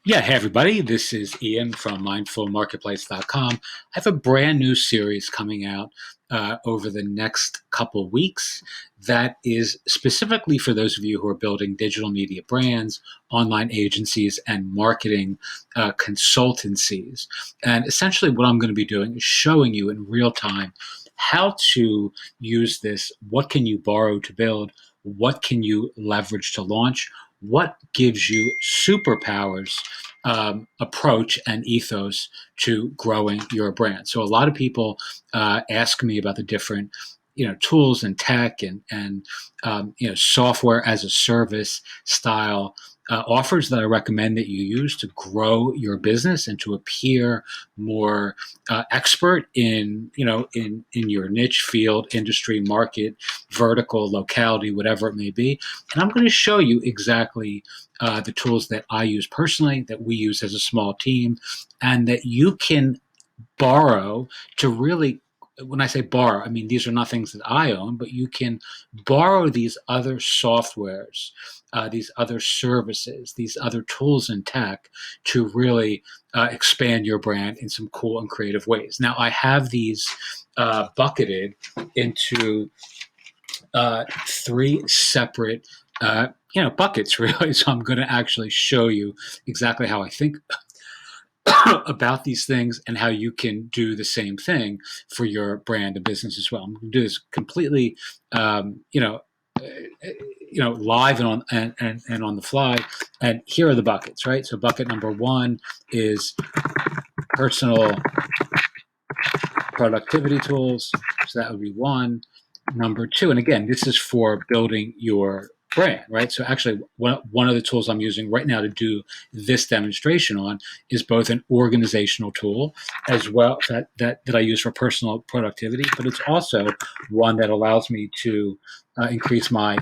Yeah, hey everybody, this is Ian from mindfulmarketplace.com. I have a brand new series coming out over the next couple weeks that is specifically for those of you who are building digital media brands, online agencies, and marketing consultancies. And essentially, what I'm going to be doing is showing you in real time how to use this. What can you borrow to build? What can you leverage to launch? What gives you superpowers approach and ethos to growing your brand. So a lot of people ask me about the different tools and tech and software as a service style offers that I recommend that you use to grow your business and to appear more expert in your niche, field, industry, market, vertical, locality, whatever it may be. And I'm going to show you exactly the tools that I use personally, that we use as a small team, and that you can borrow to really. When I say borrow, I mean these are not things that I own, but you can borrow these other softwares, these other services, these other tools and tech to really expand your brand in some cool and creative ways. Now, I have these bucketed into three separate buckets really. So I'm going to actually show you exactly how I think about these things and how you can do the same thing for your brand and business as well. I'm going to do this completely um, you know live and on the fly. And here are the buckets, right? So bucket number one is personal productivity tools. So that would be one. Number two, and again, this is for building your brand, right? So actually, one of the tools I'm using right now to do this demonstration on is both an organizational tool as well that I use for personal productivity, but it's also one that allows me to increase my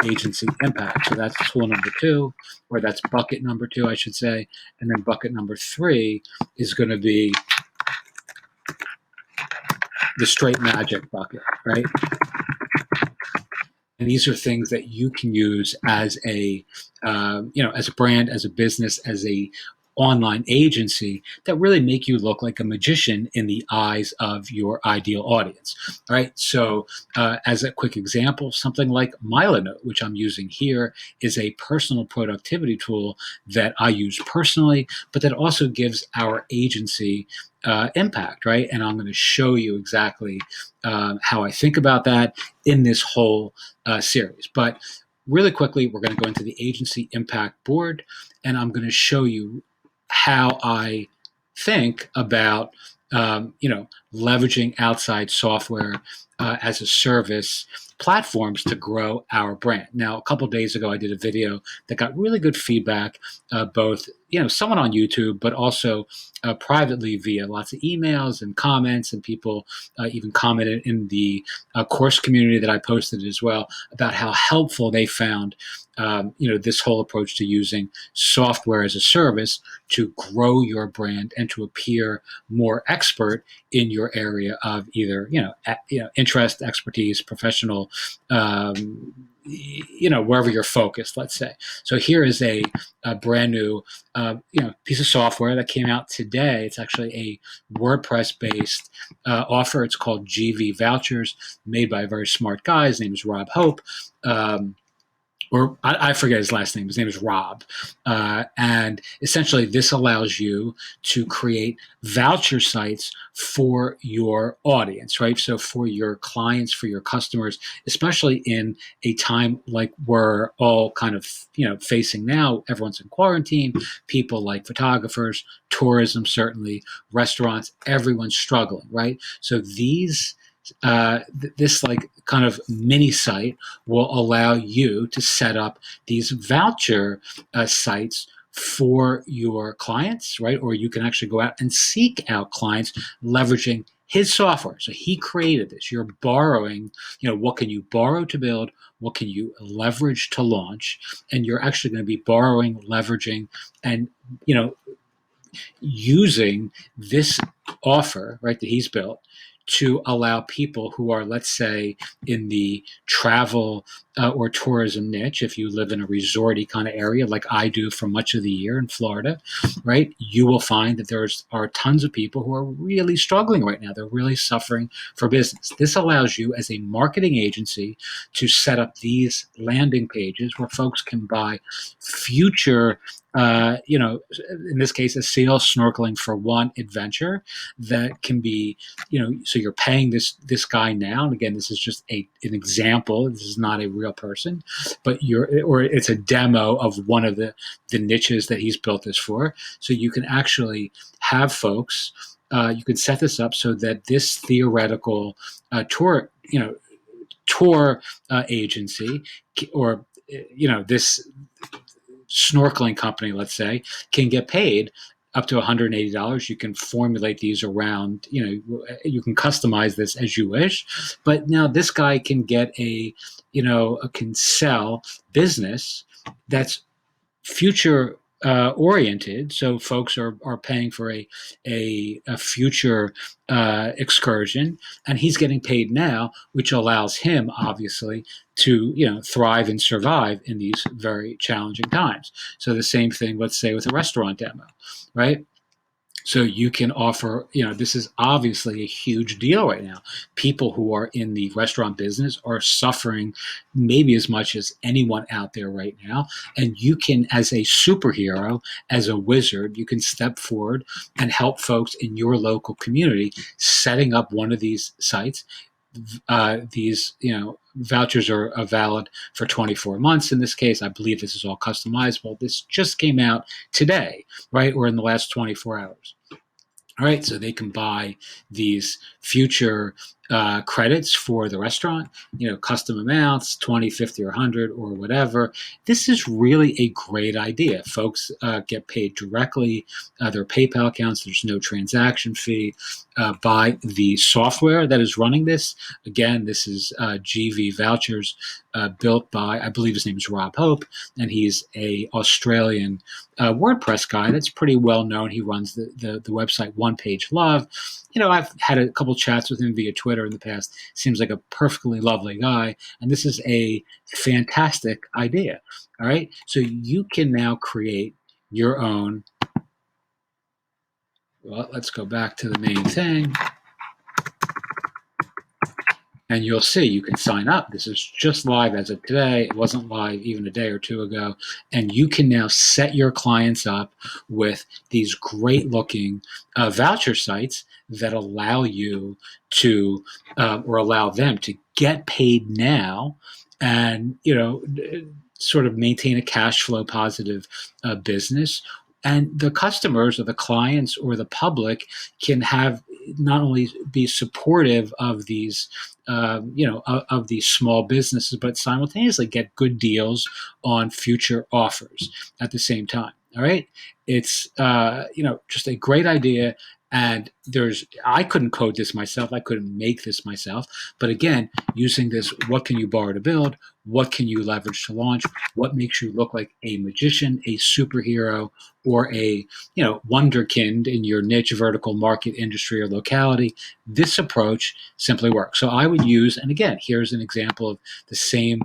agency impact. So that's tool number two, or that's bucket number two, I should say. And then bucket number three is going to be the straight magic bucket, right? And these are things that you can use as as a brand, as a business, as a online agency that really make you look like a magician in the eyes of your ideal audience. All right. So, as a quick example, something like Milanote, which I'm using here, is a personal productivity tool that I use personally, but that also gives our agency impact, right? And I'm going to show you exactly how I think about that in this whole series. But really quickly, we're going to go into the agency impact board, and I'm going to show you how I think about leveraging outside software as a service platforms to grow our brand. Now, a couple of days ago, I did a video that got really good feedback, both someone on YouTube, but also privately via lots of emails and comments, and people even commented in the course community that I posted as well about how helpful they found this whole approach to using software as a service to grow your brand and to appear more expert in your area of either interest, expertise, professional, wherever you're focused, let's say. So here is a brand new piece of software that came out today. It's actually a WordPress based offer. It's called GV Vouchers, made by a very smart guy. His name is Rob Hope. Or I forget his last name. His name is Rob. And essentially, this allows you to create voucher sites for your audience, right? So for your clients, for your customers, especially in a time like we're all kind of, facing now. Everyone's in quarantine. People like photographers, tourism, certainly, restaurants, everyone's struggling, right? So this like kind of mini site will allow you to set up these voucher sites for your clients, right? Or you can actually go out and seek out clients leveraging his software. So he created this. You're borrowing, what can you borrow to build? What can you leverage to launch? And you're actually going to be borrowing, leveraging, and, using this offer, right, that he's built to allow people who are, let's say, in the travel or tourism niche, if you live in a resorty kind of area like I do for much of the year in Florida, right, you will find that are tons of people who are really struggling right now. They're really suffering for business. This allows you as a marketing agency to set up these landing pages where folks can buy future, in this case, a sail snorkeling for one adventure that can be, so you're paying this guy now. And again, this is just an example. This is not a real person, but it's a demo of one of the niches that he's built this for. So you can actually have folks, you can set this up so that this theoretical tour agency, or this snorkeling company, let's say, can get paid up to $180. You can formulate these around, you can customize this as you wish. But now this guy can get can sell business that's future oriented. So folks are paying for a future excursion, and he's getting paid now, which allows him obviously to thrive and survive in these very challenging times. So the same thing, let's say, with a restaurant demo, right? So you can offer, this is obviously a huge deal right now. People who are in the restaurant business are suffering maybe as much as anyone out there right now. And you can, as a superhero, as a wizard, you can step forward and help folks in your local community setting up one of these sites. These vouchers are valid for 24 months. In this case, I believe this is all customizable. This just came out today, right? Or in the last 24 hours. All right, so they can buy these future credits for the restaurant, custom amounts, 20, 50, or 100, or whatever. This is really a great idea. Folks get paid directly, their PayPal accounts, there's no transaction fee, by the software that is running this. Again, this is GV Vouchers, built by, I believe his name is Rob Hope, and he's a Australian WordPress guy that's pretty well known. He runs the website One Page Love. I've had a couple chats with him via Twitter in the past. Seems like a perfectly lovely guy, and this is a fantastic idea. All right, so you can now create your own. Well, let's go back to the main thing. And you'll see you can sign up. This is just live as of today. It wasn't live even a day or two ago. And you can now set your clients up with these great looking voucher sites that allow you to, or allow them to get paid now and, sort of maintain a cash flow positive business. And the customers or the clients or the public can have not only be supportive of these, of these small businesses, but simultaneously get good deals on future offers at the same time. All right, it's just a great idea. And I couldn't code this myself. I couldn't make this myself. But again, using this, what can you borrow to build? What can you leverage to launch? What makes you look like a magician, a superhero, or a wonderkind in your niche, vertical, market, industry, or locality? This approach simply works. So I would use, and again, here's an example of the same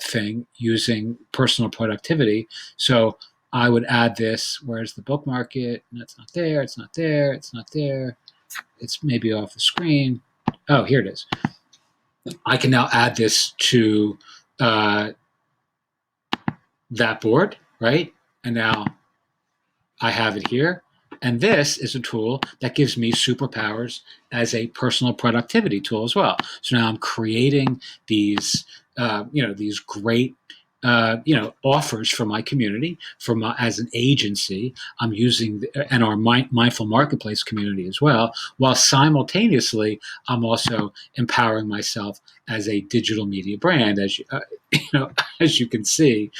thing using personal productivity. So I would add this. Where's the book market? No, it's not there. It's not there. It's not there. It's maybe off the screen. Oh, here it is. I can now add this to that board, right? And now I have it here. And this is a tool that gives me superpowers as a personal productivity tool as well. So now I'm creating these, these great offers for my community, as an agency. I'm using and our mindful marketplace community as well, while simultaneously I'm also empowering myself as a digital media brand. As as you can see,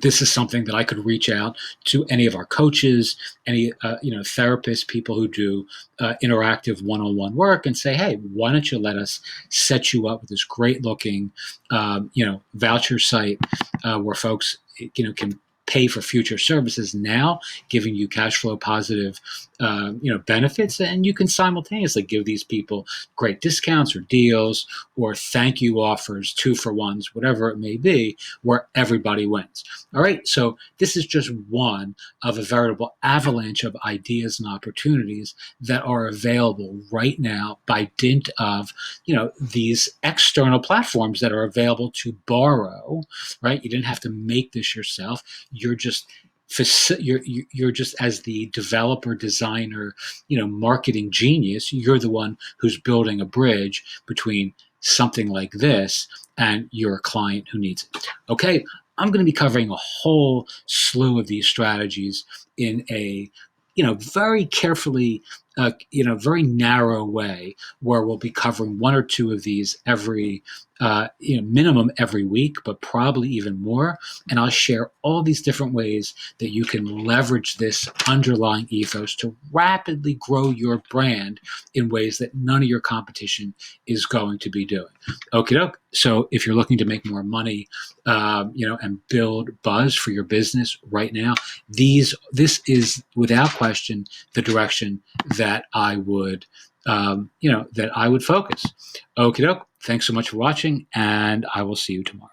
this is something that I could reach out to any of our coaches, any therapists, people who do interactive one-on-one work, and say, hey, why don't you let us set you up with this great looking voucher site where folks can pay for future services now, giving you cash flow positive, benefits, and you can simultaneously give these people great discounts or deals or thank you offers, 2-for-1s, whatever it may be, where everybody wins. All right, so this is just one of a veritable avalanche of ideas and opportunities that are available right now by dint of these external platforms that are available to borrow. Right, you didn't have to make this yourself. You're just you're just, as the developer, designer, marketing genius, you're the one who's building a bridge between something like this and your client who needs it. Okay, I'm going to be covering a whole slew of these strategies in a very carefully, very narrow way, where we'll be covering one or two of these every, minimum every week, but probably even more. And I'll share all these different ways that you can leverage this underlying ethos to rapidly grow your brand in ways that none of your competition is going to be doing. Okie doke. So if you're looking to make more money, and build buzz for your business right now, this is without question the direction that I would, that I would focus. Okie doke. Thanks so much for watching, and I will see you tomorrow.